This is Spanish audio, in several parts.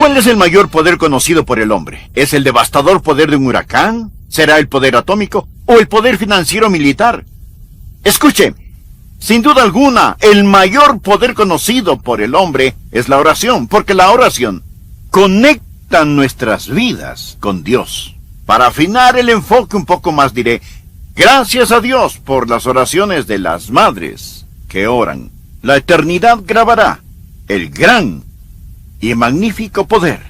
¿Cuál es el mayor poder conocido por el hombre? ¿Es el devastador poder de un huracán? ¿Será el poder atómico? ¿O el poder financiero militar? Escuche, sin duda alguna, el mayor poder conocido por el hombre es la oración, porque la oración conecta nuestras vidas con Dios. Para afinar el enfoque un poco más diré, gracias a Dios por las oraciones de las madres que oran. La eternidad grabará el gran y magnífico poder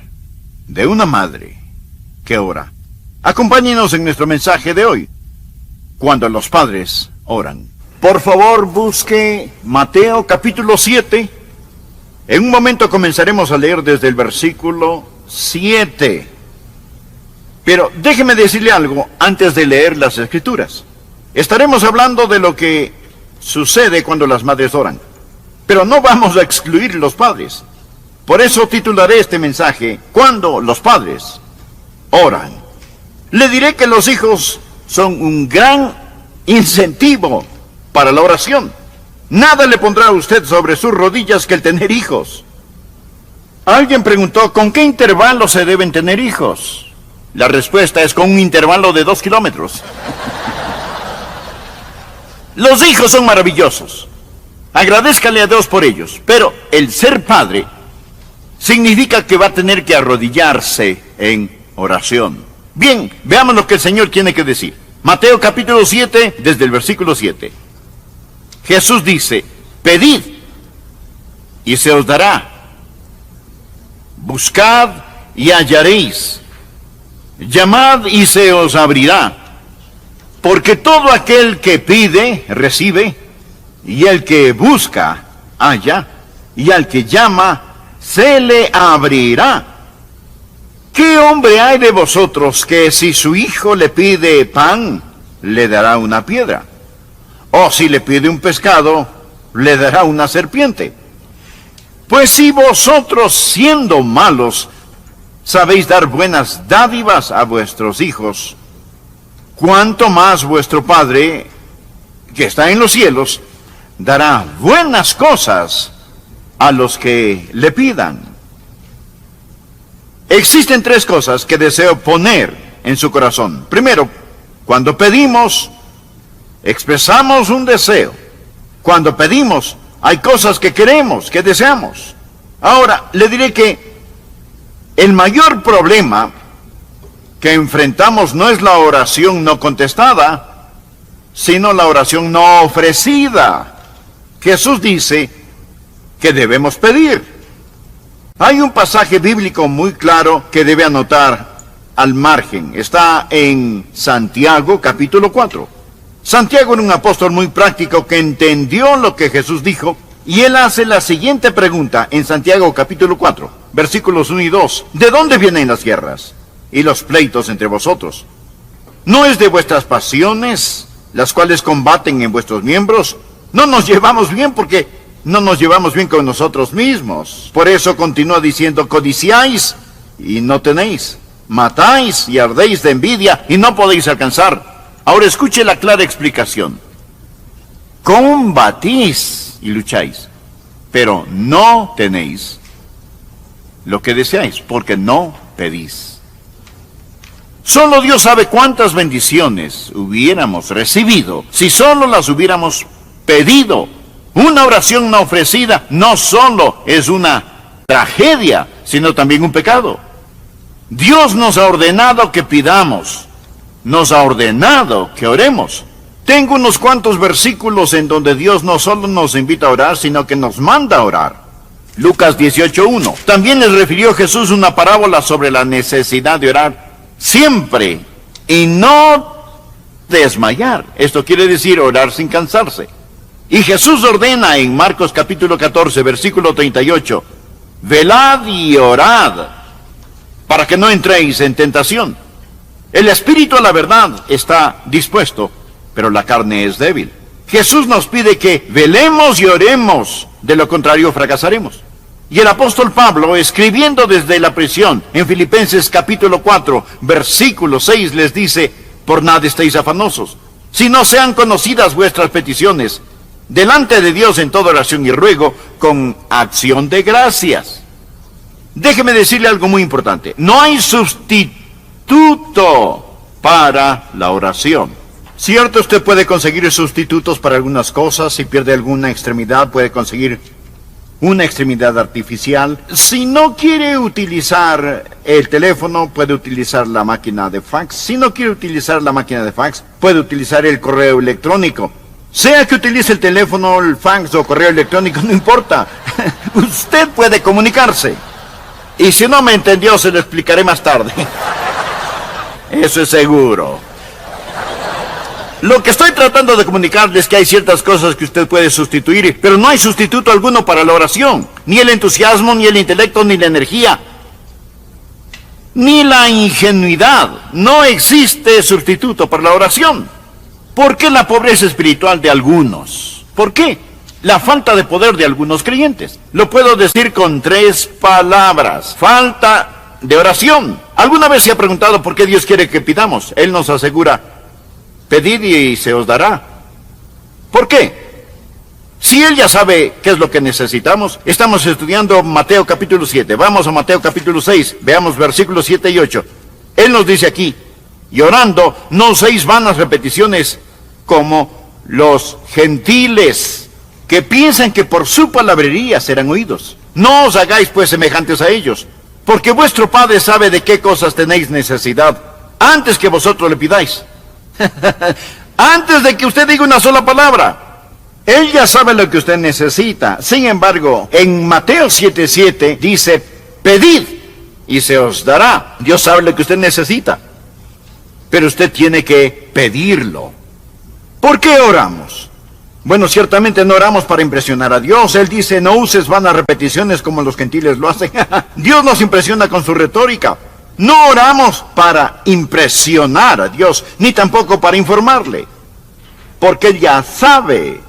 de una madre que ora. Acompáñenos en nuestro mensaje de hoy, cuando los padres oran. Por favor, busque Mateo capítulo 7. En un momento comenzaremos a leer desde el versículo 7. Pero déjeme decirle algo antes de leer las Escrituras. Estaremos hablando de lo que sucede cuando las madres oran. Pero no vamos a excluir los padres. Por eso titularé este mensaje, Cuando los padres oran. Le diré que los hijos son un gran incentivo para la oración. Nada le pondrá a usted sobre sus rodillas que el tener hijos. Alguien preguntó, ¿con qué intervalo se deben tener hijos? La respuesta es con un intervalo de 2 kilómetros. Los hijos son maravillosos. Agradézcale a Dios por ellos. Pero el ser padre significa que va a tener que arrodillarse en oración. Bien, veamos lo que el Señor tiene que decir. Mateo capítulo 7, desde el versículo 7. Jesús dice, pedid y se os dará. Buscad y hallaréis. Llamad y se os abrirá. Porque todo aquel que pide, recibe, y el que busca, halla, y al que llama, se le abrirá. ¿Qué hombre hay de vosotros que si su hijo le pide pan, le dará una piedra? O si le pide un pescado, le dará una serpiente. Pues si vosotros, siendo malos, sabéis dar buenas dádivas a vuestros hijos, cuánto más vuestro Padre, que está en los cielos, dará buenas cosas a los que le pidan. Existen 3 cosas que deseo poner en su corazón. Primero, cuando pedimos, expresamos un deseo. Cuando pedimos, hay cosas que queremos, que deseamos. Ahora, le diré que el mayor problema que enfrentamos no es la oración no contestada, sino la oración no ofrecida. Jesús dice que debemos pedir. Hay un pasaje bíblico muy claro que debe anotar al margen. Está en Santiago capítulo 4. Santiago era un apóstol muy práctico que entendió lo que Jesús dijo, y él hace la siguiente pregunta en Santiago capítulo 4, versículos 1 y 2. ¿De dónde vienen las guerras y los pleitos entre vosotros? ¿No es de vuestras pasiones, las cuales combaten en vuestros miembros? No nos llevamos bien porque no nos llevamos bien con nosotros mismos. Por eso continúa diciendo, codiciáis y no tenéis, matáis y ardéis de envidia y no podéis alcanzar. Ahora escuche la clara explicación. Combatís y lucháis, pero no tenéis lo que deseáis, porque no pedís. Solo Dios sabe cuántas bendiciones hubiéramos recibido si solo las hubiéramos pedido. Una oración no ofrecida no solo es una tragedia, sino también un pecado. Dios nos ha ordenado que pidamos, nos ha ordenado que oremos. Tengo unos cuantos versículos en donde Dios no solo nos invita a orar, sino que nos manda a orar. Lucas 18:1. También les refirió Jesús una parábola sobre la necesidad de orar siempre y no desmayar. Esto quiere decir orar sin cansarse. Y Jesús ordena en Marcos capítulo 14, versículo 38, velad y orad, para que no entréis en tentación. El espíritu a la verdad está dispuesto, pero la carne es débil. Jesús nos pide que velemos y oremos, de lo contrario fracasaremos. Y el apóstol Pablo, escribiendo desde la prisión, en Filipenses capítulo 4, versículo 6, les dice, por nada estéis afanosos, si no sean conocidas vuestras peticiones, delante de Dios en toda oración y ruego, con acción de gracias. Déjeme decirle algo muy importante. No hay sustituto para la oración. Cierto, usted puede conseguir sustitutos para algunas cosas. Si pierde alguna extremidad, puede conseguir una extremidad artificial. Si no quiere utilizar el teléfono, puede utilizar la máquina de fax. Si no quiere utilizar la máquina de fax, puede utilizar el correo electrónico. Sea que utilice el teléfono, el fax o correo electrónico, no importa. Usted puede comunicarse. Y si no me entendió, se lo explicaré más tarde. Eso es seguro. Lo que estoy tratando de comunicarles es que hay ciertas cosas que usted puede sustituir, pero no hay sustituto alguno para la oración. Ni el entusiasmo, ni el intelecto, ni la energía, ni la ingenuidad. No existe sustituto para la oración. ¿Por qué la pobreza espiritual de algunos? ¿Por qué? La falta de poder de algunos creyentes. Lo puedo decir con 3 palabras. Falta de oración. ¿Alguna vez se ha preguntado por qué Dios quiere que pidamos? Él nos asegura: pedid y se os dará. ¿Por qué? Si Él ya sabe qué es lo que necesitamos. Estamos estudiando Mateo capítulo 7. Vamos a Mateo capítulo 6. Veamos versículos 7 y 8. Él nos dice aquí: y orando, no uséis vanas repeticiones como los gentiles, que piensan que por su palabrería serán oídos. No os hagáis pues semejantes a ellos, porque vuestro Padre sabe de qué cosas tenéis necesidad, antes que vosotros le pidáis. Antes de que usted diga una sola palabra, Él ya sabe lo que usted necesita. Sin embargo, en Mateo 7:7 dice: pedid y se os dará. Dios sabe lo que usted necesita, pero usted tiene que pedirlo. ¿Por qué oramos? Bueno, ciertamente no oramos para impresionar a Dios. Él dice: no uses vanas repeticiones como los gentiles lo hacen. Dios nos impresiona con su retórica. No oramos para impresionar a Dios, ni tampoco para informarle, porque Él ya sabe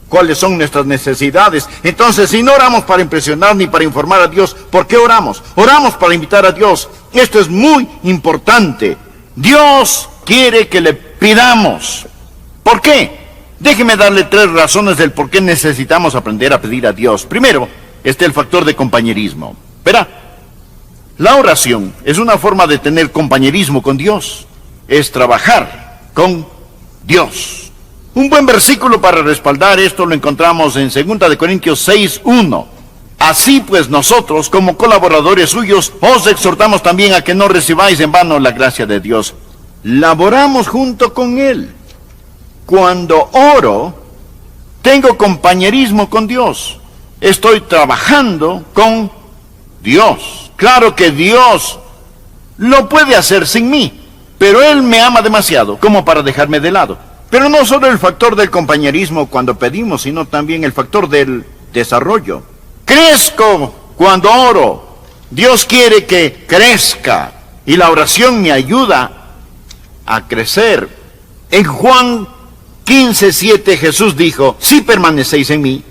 cuáles son nuestras necesidades. Entonces, si no oramos para impresionar ni para informar a Dios, ¿por qué oramos? Oramos para invitar a Dios. Esto es muy importante. Dios quiere que le pidamos. ¿Por qué? Déjeme darle 3 razones del por qué necesitamos aprender a pedir a Dios. Primero, el factor de compañerismo. Verá, la oración es una forma de tener compañerismo con Dios. Es trabajar con Dios. Un buen versículo para respaldar esto lo encontramos en 2 de Corintios 6:1. Así pues nosotros, como colaboradores suyos, os exhortamos también a que no recibáis en vano la gracia de Dios. Laboramos junto con Él. Cuando oro, tengo compañerismo con Dios. Estoy trabajando con Dios. Claro que Dios lo puede hacer sin mí, pero Él me ama demasiado como para dejarme de lado. Pero no solo el factor del compañerismo cuando pedimos, sino también el factor del desarrollo. Crezco cuando oro. Dios quiere que crezca y la oración me ayuda a crecer. En Juan 15:7 Jesús dijo: si permanecéis en mí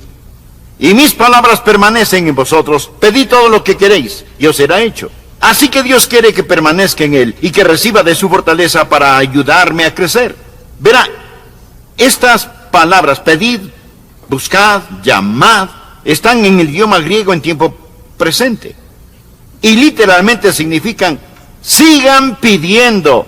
y mis palabras permanecen en vosotros, pedid todo lo que queréis y os será hecho. Así que Dios quiere que permanezca en Él y que reciba de su fortaleza para ayudarme a crecer. Verá, estas palabras, pedid, buscad, llamad, están en el idioma griego en tiempo presente. Y literalmente significan: sigan pidiendo,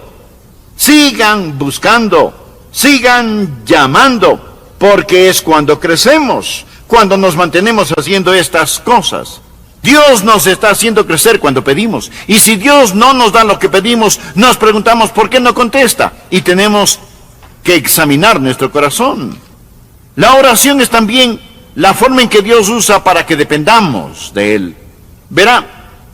sigan buscando, sigan llamando, porque es cuando crecemos, cuando nos mantenemos haciendo estas cosas. Dios nos está haciendo crecer cuando pedimos. Y si Dios no nos da lo que pedimos, nos preguntamos por qué no contesta. Y tenemos que examinar nuestro corazón. La oración es también la forma en que Dios usa para que dependamos de Él. Verá,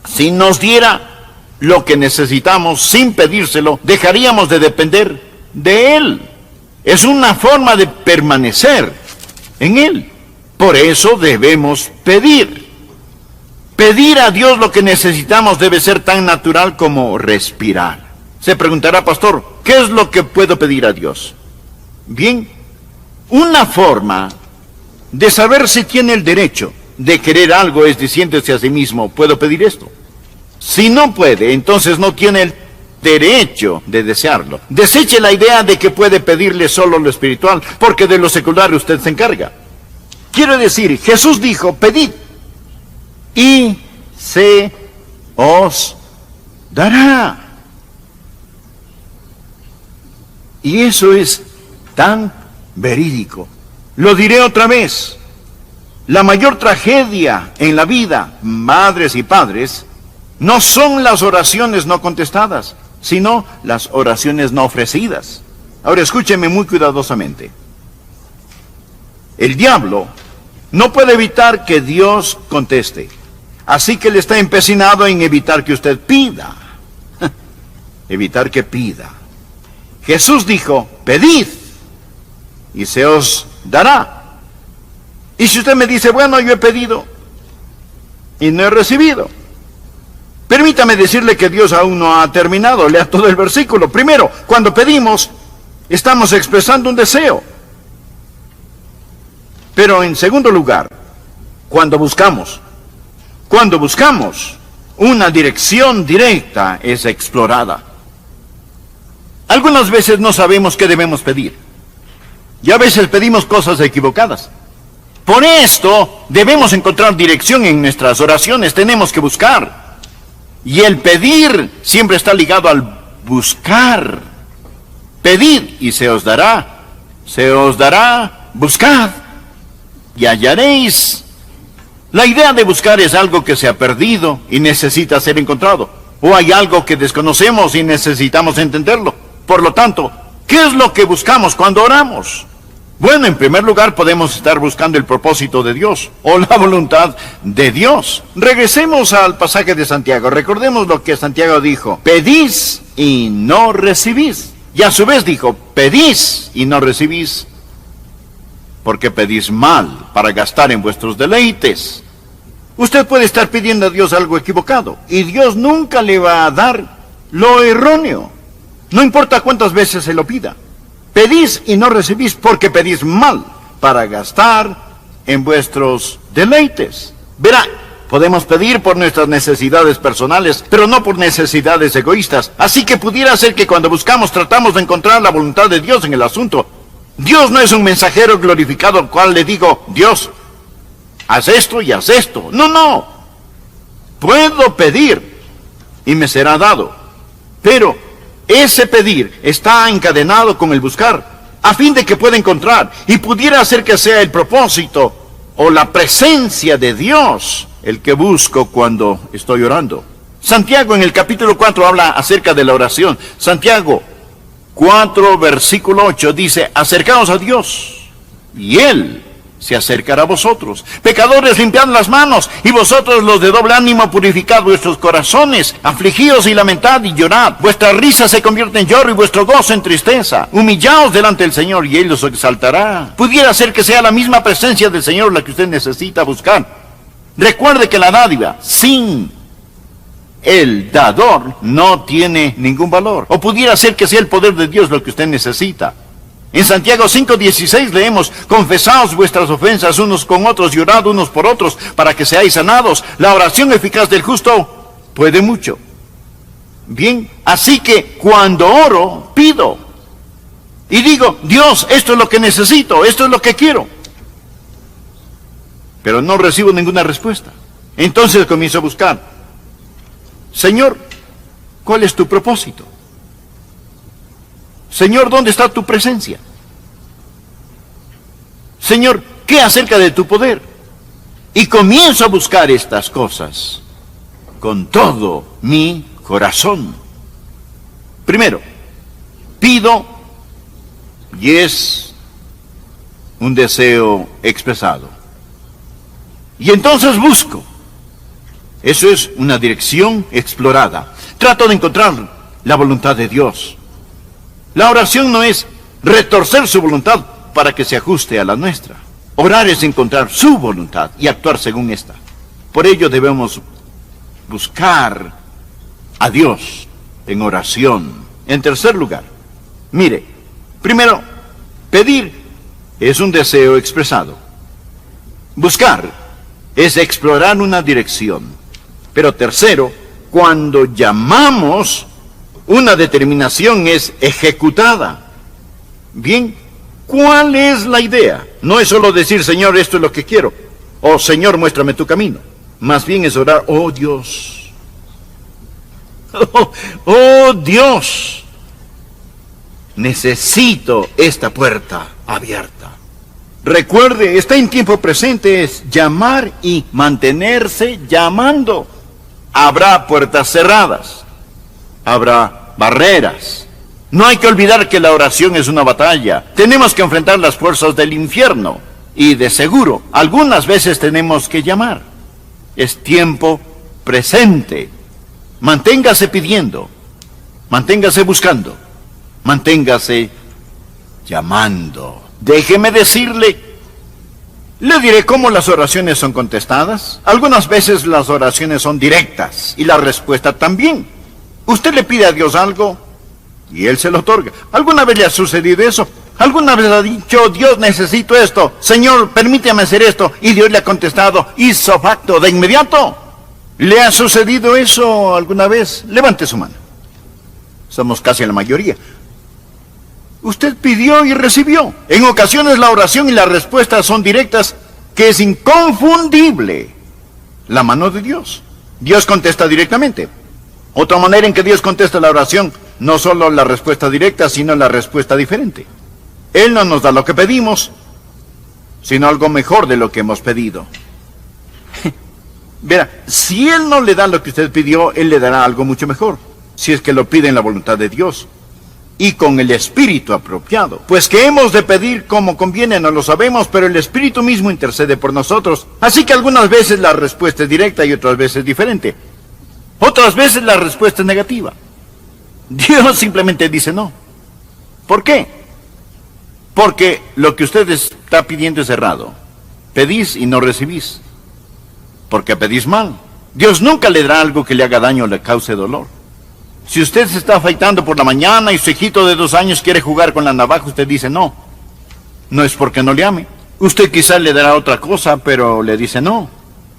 si nos diera lo que necesitamos sin pedírselo, dejaríamos de depender de Él. Es una forma de permanecer en Él. Por eso debemos pedir. Pedir a Dios lo que necesitamos debe ser tan natural como respirar. Se preguntará: pastor, ¿qué es lo que puedo pedir a Dios? Bien, una forma de saber si tiene el derecho de querer algo es diciéndose a sí mismo: ¿puedo pedir esto? Si no puede, entonces no tiene el derecho de desearlo. Deseche la idea de que puede pedirle solo lo espiritual, porque de lo secular usted se encarga. Quiero decir, Jesús dijo: pedid y se os dará. Y eso es tan verídico. Lo diré otra vez. La mayor tragedia en la vida, madres y padres, no son las oraciones no contestadas, sino las oraciones no ofrecidas. Ahora escúcheme muy cuidadosamente. El diablo no puede evitar que Dios conteste, así que él está empecinado en evitar que usted pida. Evitar que pida. Jesús dijo, pedid y se os dará. Y si usted me dice, bueno, yo he pedido y no he recibido, permítame decirle que Dios aún no ha terminado. Lea todo el versículo. Primero, cuando pedimos, estamos expresando un deseo. Pero en segundo lugar, cuando buscamos una dirección directa es explorada. Algunas veces no sabemos qué debemos pedir. Y a veces pedimos cosas equivocadas. Por esto debemos encontrar dirección en nuestras oraciones. Tenemos que buscar. Y el pedir siempre está ligado al buscar. Pedid y se os dará. Se os dará. Buscad y hallaréis. La idea de buscar es algo que se ha perdido y necesita ser encontrado. O hay algo que desconocemos y necesitamos entenderlo. Por lo tanto, ¿qué es lo que buscamos cuando oramos? Bueno, en primer lugar podemos estar buscando el propósito de Dios o la voluntad de Dios. Regresemos al pasaje de Santiago. Recordemos lo que Santiago dijo. Pedís y no recibís. Y a su vez dijo, pedís y no recibís, porque pedís mal para gastar en vuestros deleites. Usted puede estar pidiendo a Dios algo equivocado y Dios nunca le va a dar lo erróneo. No importa cuántas veces se lo pida. Pedís y no recibís porque pedís mal para gastar en vuestros deleites. Verá, podemos pedir por nuestras necesidades personales, pero no por necesidades egoístas. Así que pudiera ser que cuando buscamos tratamos de encontrar la voluntad de Dios en el asunto. Dios no es un mensajero glorificado al cual le digo, Dios, haz esto y haz esto. No. Puedo pedir y me será dado. Pero ese pedir está encadenado con el buscar, a fin de que pueda encontrar, y pudiera ser que sea el propósito o la presencia de Dios el que busco cuando estoy orando. Santiago en el capítulo 4 habla acerca de la oración. Santiago 4, versículo 8 dice, acercaos a Dios, y Él se acercará a vosotros. Pecadores, limpiad las manos, y vosotros los de doble ánimo purificad vuestros corazones. Afligíos y lamentad y llorad. Vuestra risa se convierte en lloro y vuestro gozo en tristeza. Humillaos delante del Señor y Él os exaltará. Pudiera ser que sea la misma presencia del Señor la que usted necesita buscar. Recuerde que la dádiva sin el dador no tiene ningún valor. O pudiera ser que sea el poder de Dios lo que usted necesita. En Santiago 5:16 leemos, confesaos vuestras ofensas unos con otros y orad unos por otros para que seáis sanados. La oración eficaz del justo puede mucho. Bien, así que cuando oro, pido. Y digo, Dios, esto es lo que necesito, esto es lo que quiero. Pero no recibo ninguna respuesta. Entonces comienzo a buscar. Señor, ¿cuál es tu propósito? Señor, ¿dónde está tu presencia? Señor, ¿qué acerca de tu poder? Y comienzo a buscar estas cosas con todo mi corazón. Primero, pido y es un deseo expresado. Y entonces busco. Eso es una dirección explorada. Trato de encontrar la voluntad de Dios. La oración no es retorcer su voluntad para que se ajuste a la nuestra. Orar es encontrar su voluntad y actuar según esta. Por ello debemos buscar a Dios en oración. En tercer lugar, mire, primero, pedir es un deseo expresado. Buscar es explorar una dirección. Pero tercero, cuando llamamos, una determinación es ejecutada. Bien, ¿cuál es la idea? No es solo decir, Señor, esto es lo que quiero, o Señor, muéstrame tu camino. Más bien es orar, oh Dios, Oh Dios, necesito esta puerta abierta. Recuerde, está en tiempo presente, es llamar y mantenerse llamando. Habrá puertas cerradas, habrá barreras. No hay que olvidar que la oración es una batalla. Tenemos que enfrentar las fuerzas del infierno. Y de seguro, algunas veces tenemos que llamar. Es tiempo presente. Manténgase pidiendo, manténgase buscando, manténgase llamando. Déjeme decirle, le diré cómo las oraciones son contestadas. Algunas veces las oraciones son directas y la respuesta también. Usted le pide a Dios algo y Él se lo otorga. ¿Alguna vez le ha sucedido eso? ¿Alguna vez ha dicho, Dios, necesito esto, Señor, permítame hacer esto? Y Dios le ha contestado, ipso facto, de inmediato. ¿Le ha sucedido eso alguna vez? Levante su mano. Somos casi la mayoría. Usted pidió y recibió. En ocasiones la oración y la respuesta son directas, que es inconfundible la mano de Dios. Dios contesta directamente. Otra manera en que Dios contesta la oración, no solo la respuesta directa, sino la respuesta diferente. Él no nos da lo que pedimos, sino algo mejor de lo que hemos pedido. Verá, si Él no le da lo que usted pidió, Él le dará algo mucho mejor, si es que lo pide en la voluntad de Dios y con el espíritu apropiado. Pues que hemos de pedir como conviene no lo sabemos, pero el Espíritu mismo intercede por nosotros. Así que algunas veces la respuesta es directa y otras veces diferente. Otras veces la respuesta es negativa. Dios simplemente dice no. ¿Por qué? Porque lo que usted está pidiendo es errado. Pedís y no recibís. Porque pedís mal. Dios nunca le dará algo que le haga daño o le cause dolor. Si usted se está afeitando por la mañana y su hijito de 2 años quiere jugar con la navaja, usted dice no. No es porque no le ame. Usted quizás le dará otra cosa, pero le dice no.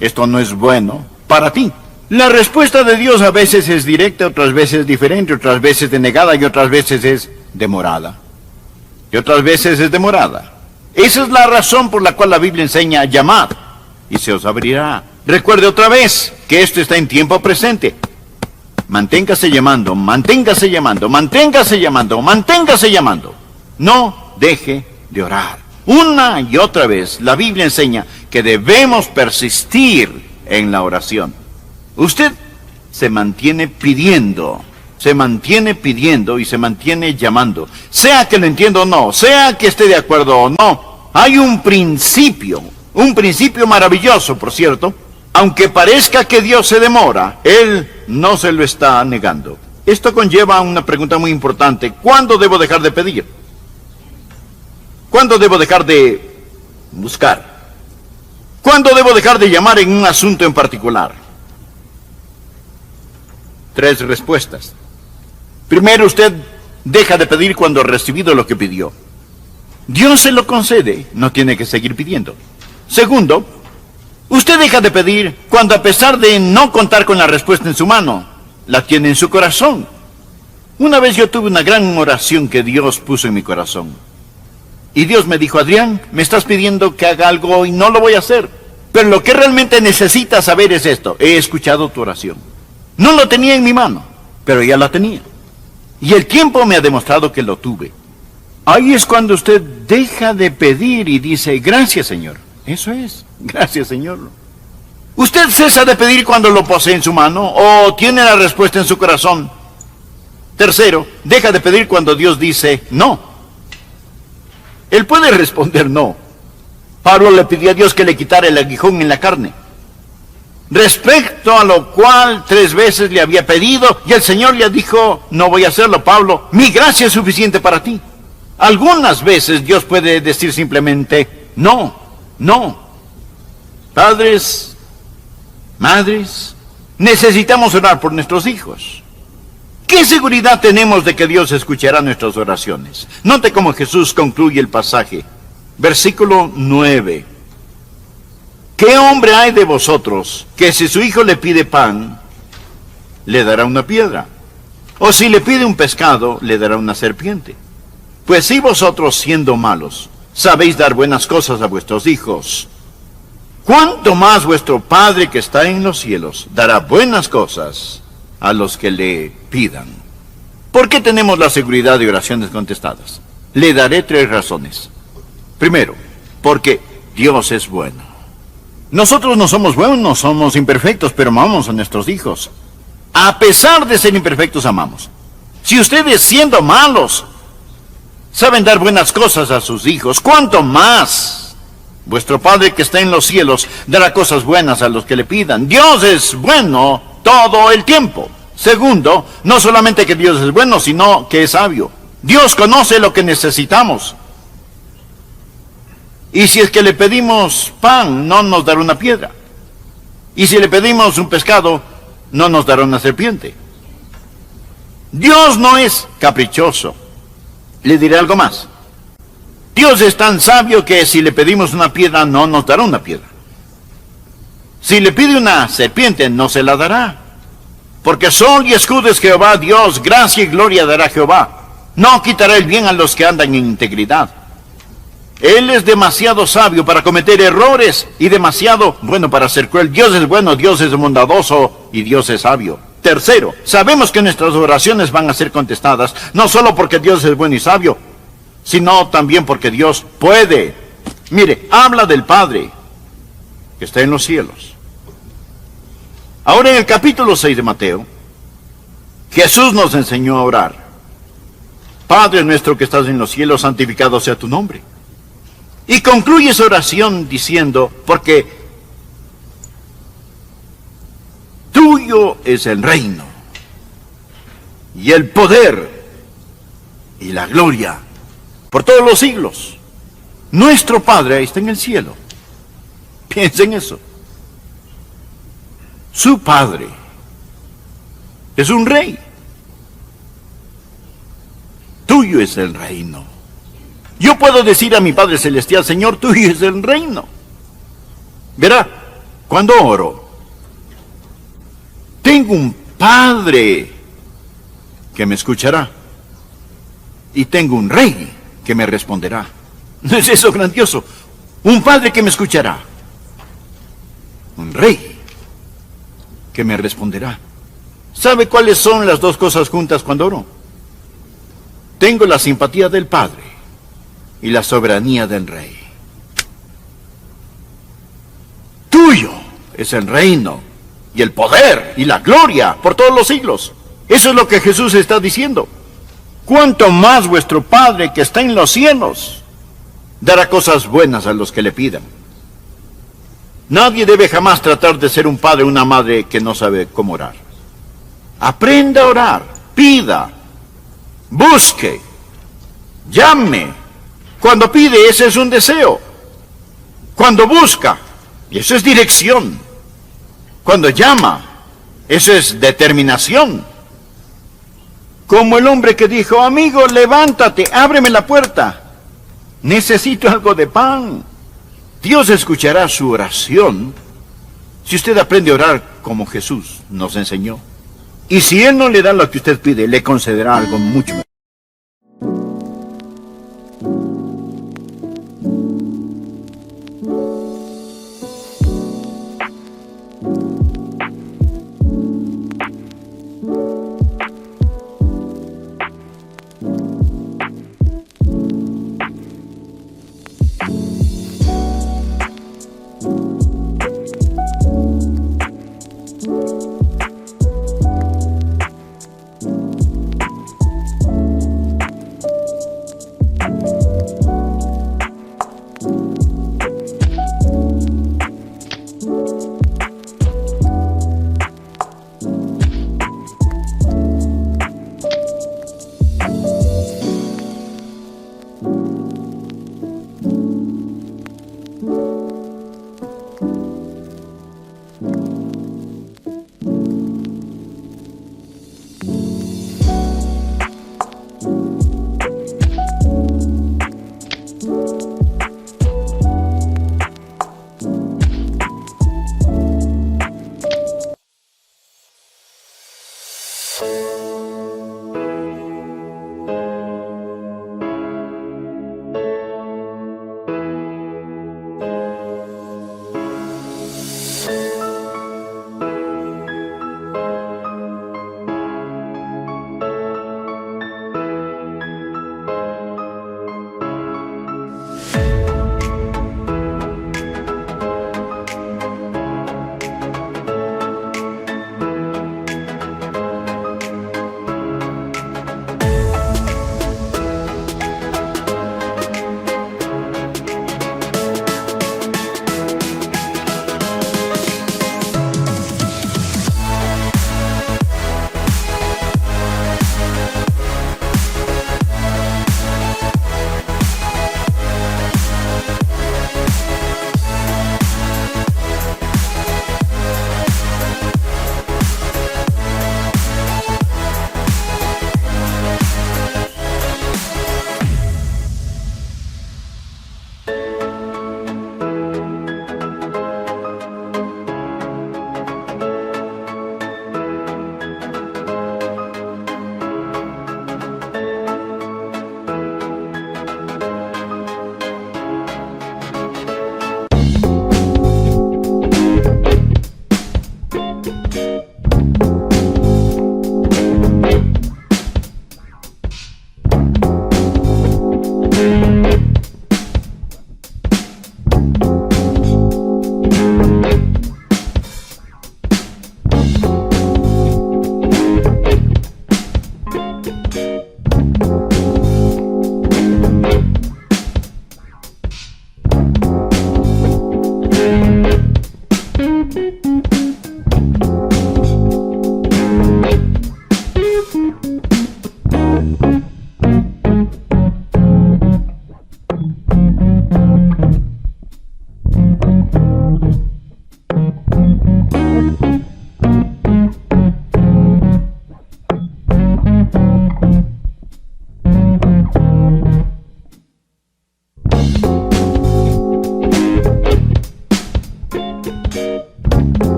Esto no es bueno para ti. La respuesta de Dios a veces es directa, otras veces diferente, otras veces denegada y otras veces es demorada. Y otras veces es demorada. Esa es la razón por la cual la Biblia enseña, llamad y se os abrirá. Recuerde otra vez que esto está en tiempo presente. Manténgase llamando, manténgase llamando, manténgase llamando, manténgase llamando. No deje de orar. Una y otra vez la Biblia enseña que debemos persistir en la oración. Usted se mantiene pidiendo y se mantiene llamando. Sea que lo entienda o no, sea que esté de acuerdo o no, hay un principio maravilloso, por cierto. Aunque parezca que Dios se demora, Él no se lo está negando. Esto conlleva una pregunta muy importante. ¿Cuándo debo dejar de pedir? ¿Cuándo debo dejar de buscar? ¿Cuándo debo dejar de llamar en un asunto en particular? 3 respuestas. Primero, usted deja de pedir cuando ha recibido lo que pidió. Dios se lo concede, no tiene que seguir pidiendo. Segundo, usted deja de pedir cuando, a pesar de no contar con la respuesta en su mano, la tiene en su corazón. Una vez yo tuve una gran oración que Dios puso en mi corazón. Y Dios me dijo, Adrián, me estás pidiendo que haga algo y no lo voy a hacer. Pero lo que realmente necesitas saber es esto. He escuchado tu oración. No lo tenía en mi mano, pero ya la tenía. Y el tiempo me ha demostrado que lo tuve. Ahí es cuando usted deja de pedir y dice, gracias, Señor. Eso es, gracias, Señor. ¿Usted cesa de pedir cuando lo posee en su mano o tiene la respuesta en su corazón? Tercero, deja de pedir cuando Dios dice no. Él puede responder no. Pablo le pidió a Dios que le quitara el aguijón en la carne. Respecto a lo cual 3 veces le había pedido y el Señor le dijo, no voy a hacerlo, Pablo, mi gracia es suficiente para ti. Algunas veces Dios puede decir simplemente no. Padres, madres, necesitamos orar por nuestros hijos. ¿Qué seguridad tenemos de que Dios escuchará nuestras oraciones? Note cómo Jesús concluye el pasaje. Versículo 9. ¿Qué hombre hay de vosotros que si su hijo le pide pan, le dará una piedra? O si le pide un pescado, le dará una serpiente. Pues si vosotros, siendo malos, sabéis dar buenas cosas a vuestros hijos, ¿cuánto más vuestro Padre que está en los cielos dará buenas cosas a los que le pidan. ¿Por qué tenemos la seguridad de oraciones contestadas? Le daré 3 razones. Primero, porque Dios es bueno. Nosotros no somos buenos, somos imperfectos, pero amamos a nuestros hijos. A pesar de ser imperfectos, amamos. Si ustedes, siendo malos, saben dar buenas cosas a sus hijos, ¿cuánto más vuestro Padre que está en los cielos dará cosas buenas a los que le pidan? Dios es bueno todo el tiempo. Segundo, no solamente que Dios es bueno, sino que es sabio. Dios conoce lo que necesitamos. Y si es que le pedimos pan, no nos dará una piedra. Y si le pedimos un pescado, no nos dará una serpiente. Dios no es caprichoso. Le diré algo más. Dios es tan sabio que si le pedimos una piedra, no nos dará una piedra. Si le pide una serpiente, no se la dará. Porque sol y escudo es Jehová Dios, gracia y gloria dará Jehová. No quitará el bien a los que andan en integridad. Él es demasiado sabio para cometer errores y demasiado bueno para ser cruel. Dios es bueno, Dios es bondadoso y Dios es sabio. Tercero, sabemos que nuestras oraciones van a ser contestadas, no solo porque Dios es bueno y sabio, sino también porque Dios puede. Mire, habla del Padre que está en los cielos. Ahora en el capítulo 6 de Mateo, Jesús nos enseñó a orar. Padre nuestro que estás en los cielos, santificado sea tu nombre. Y concluye esa oración diciendo, porque tuyo es el reino, y el poder, y la gloria, por todos los siglos. Nuestro Padre está en el cielo. Piensen eso. Su Padre es un rey. Tuyo es el reino. Yo puedo decir a mi Padre Celestial, Señor, tuyo es el reino. Verá, cuando oro, tengo un Padre que me escuchará. Y tengo un Rey que me responderá. ¿No es eso grandioso? Un Padre que me escuchará. Un Rey que me responderá. ¿Sabe cuáles son las dos cosas juntas cuando oro? Tengo la simpatía del Padre y la soberanía del Rey. Tuyo es el reino y el poder y la gloria por todos los siglos. Eso es lo que Jesús está diciendo. Cuanto más vuestro Padre que está en los cielos dará cosas buenas a los que le pidan. Nadie debe jamás tratar de ser un padre o una madre que no sabe cómo orar. Aprenda a orar, pida, busque, llame. Cuando pide, ese es un deseo. Cuando busca, y eso es dirección. Cuando llama, eso es determinación. Como el hombre que dijo, amigo, levántate, ábreme la puerta. Necesito algo de pan. Dios escuchará su oración si usted aprende a orar como Jesús nos enseñó. Y si Él no le da lo que usted pide, le concederá algo mucho mejor.